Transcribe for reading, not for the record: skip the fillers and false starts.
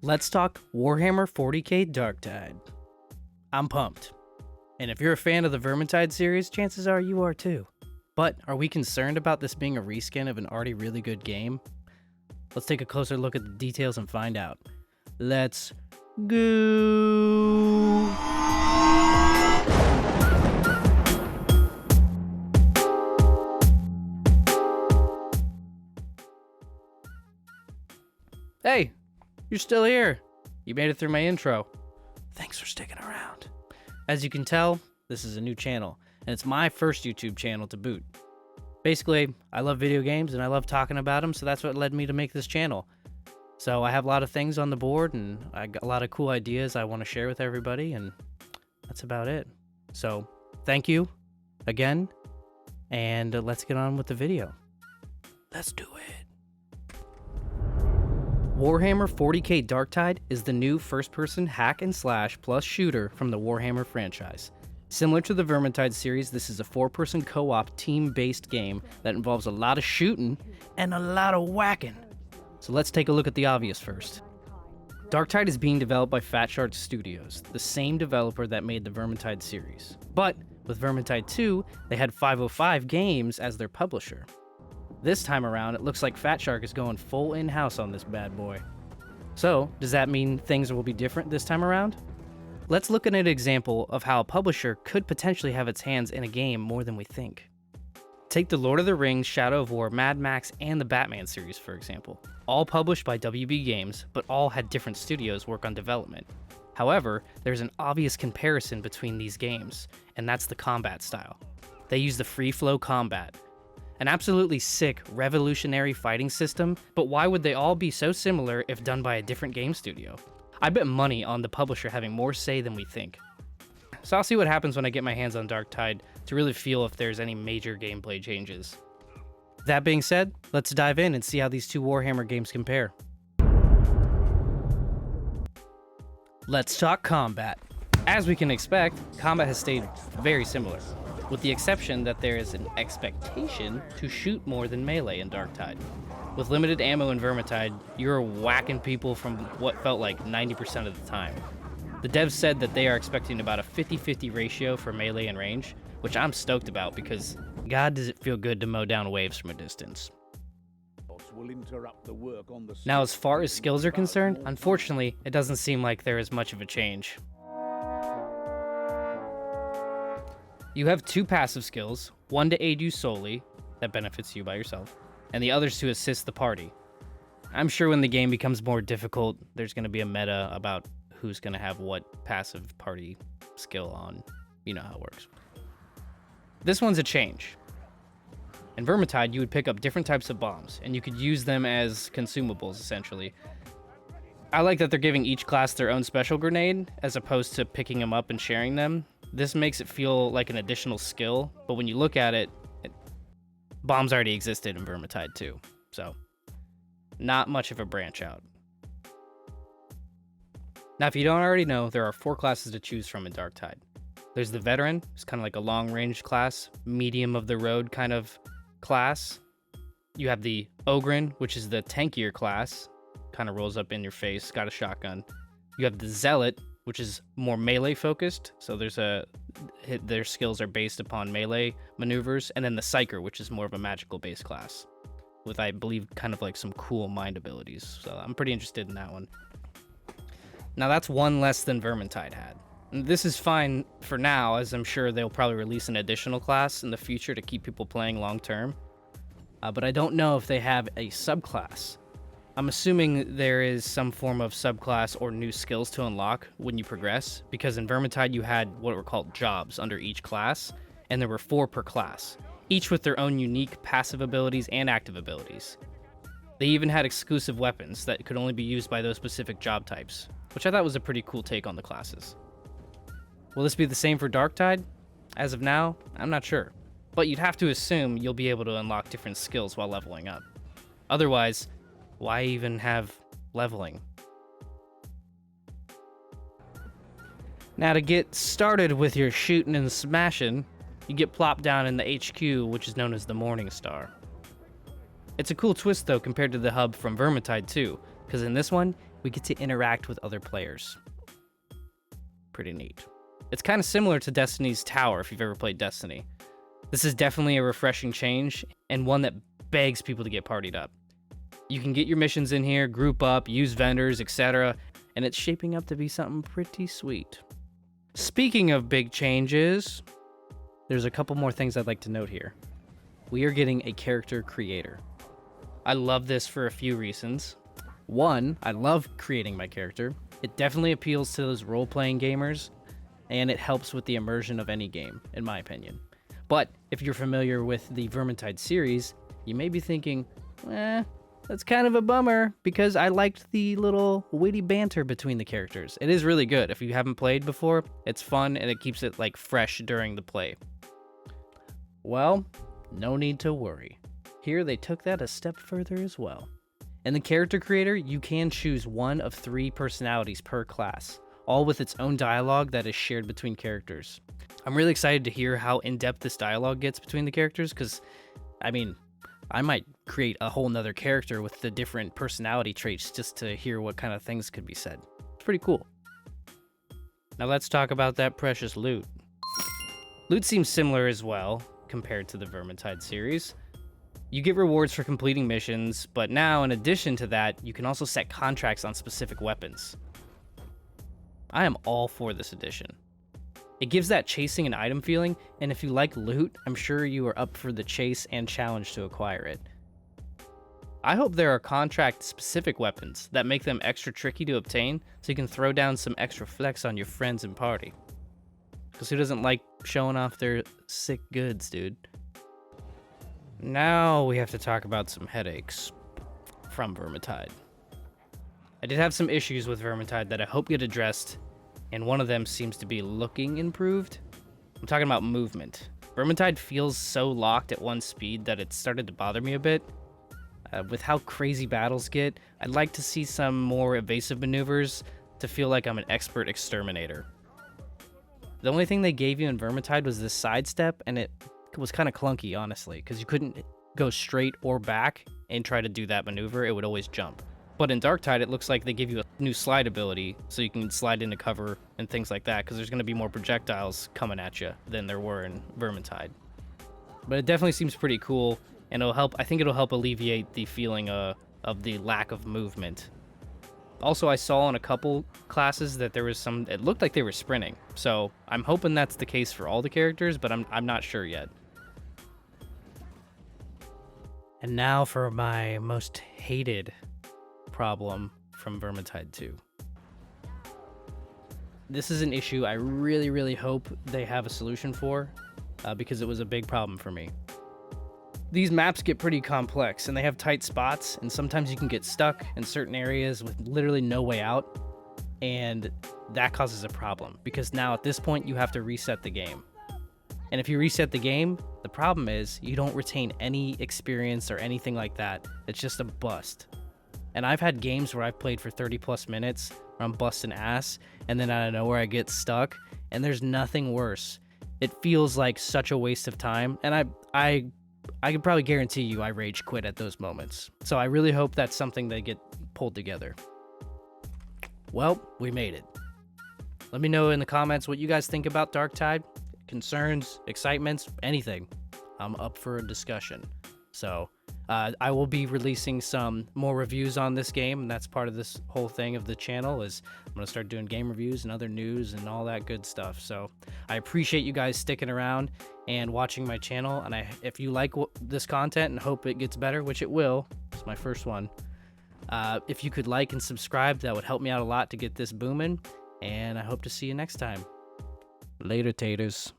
Let's talk Warhammer 40k Darktide. I'm pumped. And if you're a fan of the Vermintide series, chances are you are too. But are we concerned about this being a reskin of an already really good game? Let's take a closer look at the details and find out. Let's go! Hey, you're still here. You made it through my intro. Thanks for sticking around. As you can tell, this is a new channel, and it's my first YouTube channel to boot. Basically, I love video games and I love talking about them, so that's what led me to make this channel. So I have a lot of things on the board, and I got a lot of cool ideas I want to share with everybody, and that's about it. So, thank you again, and let's get on with the video. Let's do it. Warhammer 40k Darktide is the new first-person hack and slash plus shooter from the Warhammer franchise. Similar to the Vermintide series, this is a 4-person co-op team-based game that involves a lot of shooting and a lot of whacking. So let's take a look at the obvious first. Darktide is being developed by Fatshark Studios, the same developer that made the Vermintide series. But with Vermintide 2, they had 505 Games as their publisher. This time around, it looks like Fatshark is going full in-house on this bad boy. So, does that mean things will be different this time around? Let's look at an example of how a publisher could potentially have its hands in a game more than we think. Take the Lord of the Rings, Shadow of War, Mad Max, and the Batman series, for example. All published by WB Games, but all had different studios work on development. However, there's an obvious comparison between these games, and that's the combat style. They use the free-flow combat. An absolutely sick, revolutionary fighting system, but why would they all be so similar if done by a different game studio? I bet money on the publisher having more say than we think. So I'll see what happens when I get my hands on Darktide to really feel if there's any major gameplay changes. That being said, let's dive in and see how these two Warhammer games compare. Let's talk combat. As we can expect, combat has stayed very similar, with the exception that there is an expectation to shoot more than melee in Darktide. With limited ammo in Vermintide, you're whacking people from what felt like 90% of the time. The devs said that they are expecting about a 50-50 ratio for melee and range, which I'm stoked about because God does it feel good to mow down waves from a distance. Now, as far as skills are concerned, unfortunately, it doesn't seem like there is much of a change. You have 2 passive skills, one to aid you solely, that benefits you by yourself, and the others to assist the party. I'm sure when the game becomes more difficult, there's going to be a meta about who's going to have what passive party skill on. You know how it works. This one's a change. In Vermintide, you would pick up different types of bombs, and you could use them as consumables, essentially. I like that they're giving each class their own special grenade, as opposed to picking them up and sharing them. This makes it feel like an additional skill, but when you look at it, bombs already existed in Vermintide too, so not much of a branch out. Now, if you don't already know, there are 4 classes to choose from in Darktide. There's the Veteran, it's kind of like a long-range class, medium of the road kind of class. You have the Ogryn, which is the tankier class, kind of rolls up in your face, got a shotgun. You have the Zealot, which is more melee focused, so their skills are based upon melee maneuvers, and then the Psyker, which is more of a magical based class, with, I believe, kind of like some cool mind abilities, so I'm pretty interested in that one. Now, that's one less than Vermintide had. And this is fine for now, as I'm sure they'll probably release an additional class in the future to keep people playing long term, but I don't know if they have a subclass. I'm assuming there is some form of subclass or new skills to unlock when you progress, because in Vermintide you had what were called jobs under each class, and there were 4 per class, each with their own unique passive abilities and active abilities. They even had exclusive weapons that could only be used by those specific job types, which I thought was a pretty cool take on the classes. Will this be the same for Darktide? As of now, I'm not sure, but you'd have to assume you'll be able to unlock different skills while leveling up. Otherwise, why even have leveling? Now, to get started with your shooting and smashing, you get plopped down in the HQ, which is known as the Morning Star. It's a cool twist though compared to the hub from Vermintide 2, because in this one, we get to interact with other players. Pretty neat. It's kind of similar to Destiny's Tower, if you've ever played Destiny. This is definitely a refreshing change, and one that begs people to get partied up. You can get your missions in here, group up, use vendors, etc., and it's shaping up to be something pretty sweet. Speaking of big changes, there's a couple more things I'd like to note here. We are getting a character creator. I love this for a few reasons. One, I love creating my character. It definitely appeals to those role-playing gamers, and it helps with the immersion of any game, in my opinion. But if you're familiar with the Vermintide series, you may be thinking, that's kind of a bummer, because I liked the little witty banter between the characters. It is really good. If you haven't played before, it's fun, and it keeps it like fresh during the play. Well, no need to worry. Here they took that a step further as well. In the character creator, you can choose one of 3 personalities per class, all with its own dialogue that is shared between characters. I'm really excited to hear how in-depth this dialogue gets between the characters, because, I mean, I might create a whole nother character with the different personality traits just to hear what kind of things could be said. It's pretty cool. Now let's talk about that precious loot. Loot seems similar as well, compared to the Vermintide series. You get rewards for completing missions, but now, in addition to that, you can also set contracts on specific weapons. I am all for this addition. It gives that chasing an item feeling, and if you like loot, I'm sure you are up for the chase and challenge to acquire it. I hope there are contract-specific weapons that make them extra tricky to obtain, so you can throw down some extra flex on your friends and party. Because who doesn't like showing off their sick goods, dude? Now we have to talk about some headaches from Vermintide. I did have some issues with Vermintide that I hope get addressed, and one of them seems to be looking improved. I'm talking about movement. Vermintide feels so locked at one speed that it started to bother me a bit. With how crazy battles get, I'd like to see some more evasive maneuvers to feel like I'm an expert exterminator. The only thing they gave you in Vermintide was this sidestep, and it was kind of clunky, honestly, because you couldn't go straight or back and try to do that maneuver. It would always jump. But in Darktide, it looks like they give you a new slide ability, so you can slide into cover and things like that, because there's going to be more projectiles coming at you than there were in Vermintide. But it definitely seems pretty cool, and it'll help. I think it'll help alleviate the feeling of the lack of movement. Also, I saw in a couple classes that there was some. It looked like they were sprinting, so I'm hoping that's the case for all the characters, but I'm not sure yet. And now for my most hated problem from Vermintide 2. This is an issue I really hope they have a solution for, because it was a big problem for me. These maps get pretty complex, and they have tight spots, and sometimes you can get stuck in certain areas with literally no way out, and that causes a problem, because now at this point you have to reset the game. And if you reset the game, the problem is you don't retain any experience or anything like that. It's just a bust. And I've had games where I've played for 30 plus minutes where I'm busting ass, and then out of nowhere I get stuck, and there's nothing worse. It feels like such a waste of time, and I can probably guarantee you I rage quit at those moments. So I really hope that's something that get pulled together. Well, we made it. Let me know in the comments what you guys think about Darktide. Concerns, excitements, anything. I'm up for a discussion. So I will be releasing some more reviews on this game, and that's part of this whole thing of the channel. Is I'm going to start doing game reviews and other news and all that good stuff. So I appreciate you guys sticking around and watching my channel, and if you like this content and hope it gets better, which it will, it's my first one, if you could like and subscribe, that would help me out a lot to get this booming, and I hope to see you next time. Later, taters.